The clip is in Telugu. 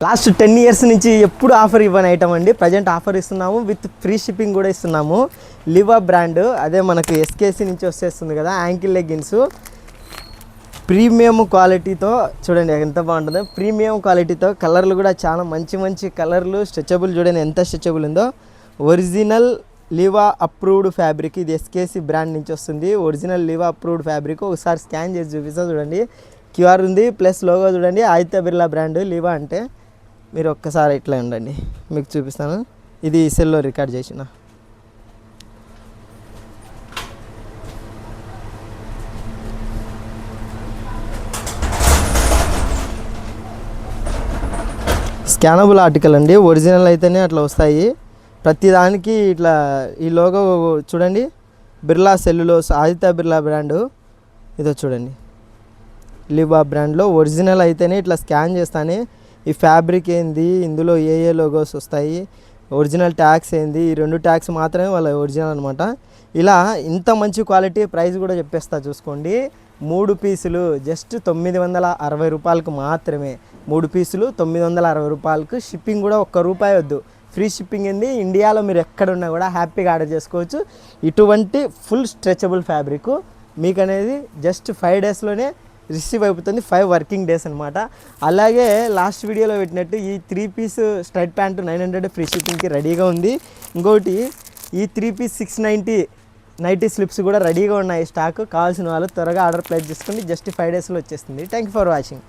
లాస్ట్ 10 ఇయర్స్ నుంచి ఎప్పుడు ఆఫర్ ఇవ్వని ఐటమ్ అండి. ప్రజెంట్ ఆఫర్ ఇస్తున్నాము, విత్ ఫ్రీ షిప్పింగ్ కూడా ఇస్తున్నాము. లివా బ్రాండ్, అదే మనకు ఎస్కేసి నుంచి వచ్చేస్తుంది కదా, యాంకిల్ లెగ్గిన్స్ ప్రీమియం క్వాలిటీతో. చూడండి ఎంత బాగుంటుందో, ప్రీమియం క్వాలిటీతో. కలర్లు కూడా చాలా మంచి మంచి కలర్లు. స్ట్రెచబుల్ చూడండి ఎంత స్ట్రెచబుల్ ఉందో. ఒరిజినల్ లివా అప్రూవ్డ్ ఫ్యాబ్రిక్, ఇది ఎస్కేసి బ్రాండ్ నుంచి వస్తుంది. Original Liva approved fabric. ఒకసారి స్కాన్ చేసి చూపిస్తా చూడండి. క్యూఆర్ ఉంది, ప్లస్ లోగో చూడండి, ఆదిత్య బిర్లా బ్రాండ్ లివా అంటే. మీరు ఒక్కసారి ఇట్లా ఉండండి, మీకు చూపిస్తాను. ఇది సెల్లో రికార్డ్ చేసిన. స్కానబుల్ ఆర్టికల్ అండి, ఒరిజినల్ అయితేనే అట్లా వస్తాయి. ప్రతిదానికి ఇట్లా ఈ లోగో చూడండి, బిర్లా సెల్యులోస్, ఆదిత్య బిర్లా బ్రాండు. ఇదో చూడండి, లివా బ్రాండ్లో ఒరిజినల్ అయితేనే ఇట్లా స్కాన్ చేస్తానే ఈ ఫ్యాబ్రిక్ ఏంది, ఇందులో ఏ లోగోస్ వస్తాయి, ఒరిజినల్ ట్యాగ్స్ ఏంది, ఈ 2 ట్యాగ్స్ మాత్రమే వాళ్ళ ఒరిజినల్ అనమాట. ఇలా ఇంత మంచి క్వాలిటీ. ప్రైస్ కూడా చెప్పేస్తా చూసుకోండి. 3 పీసులు జస్ట్ 960 రూపాయలకు మాత్రమే. 3 పీసులు 960 రూపాయలకు. షిప్పింగ్ కూడా ₹1 వద్దు, ఫ్రీ షిప్పింగ్ ఏంది. ఇండియాలో మీరు ఎక్కడున్నా కూడా హ్యాపీగా ఆర్డర్ చేసుకోవచ్చు. ఇటువంటి ఫుల్ స్ట్రెచబుల్ ఫ్యాబ్రిక్ మీకు అనేది జస్ట్ 5 డేస్లోనే రిసీవ్ అయిపోతుంది. 5 వర్కింగ్ డేస్ అనమాట. అలాగే లాస్ట్ వీడియోలో పెట్టినట్టు ఈ 3 పీస్ స్ట్రైట్ ప్యాంటు 900 ఫ్రీ షిప్పింగ్కి రెడీగా ఉంది. ఇంకోటి ఈ 3 పీస్ 690 నైటీ స్లిప్స్ కూడా రెడీగా ఉన్నాయి స్టాక్. కావాల్సిన వాళ్ళు త్వరగా ఆర్డర్ ప్లేస్ చేసుకోండి. జస్ట్ 5 డేస్లో వచ్చేస్తుంది. Thank you for watching.